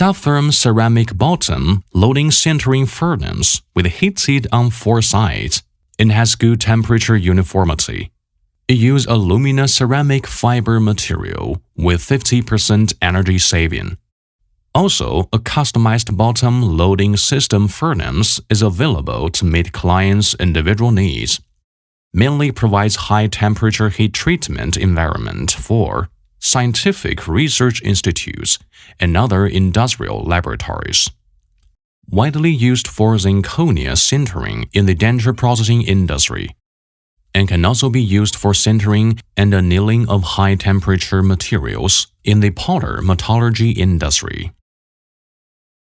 Softherm ceramic bottom loading sintering furnace with heat seat on 4 sides and has good temperature uniformity. It uses alumina ceramic fiber material with 50% energy saving. Also, a customized bottom loading system furnace is available to meet clients' individual needs. Mainly provides high-temperature heat treatment environment for scientific research institutes and other industrial laboratories. Widely used for zirconia sintering in the denture processing industry, and can also be used for sintering and annealing of high-temperature materials in the powder metallurgy industry.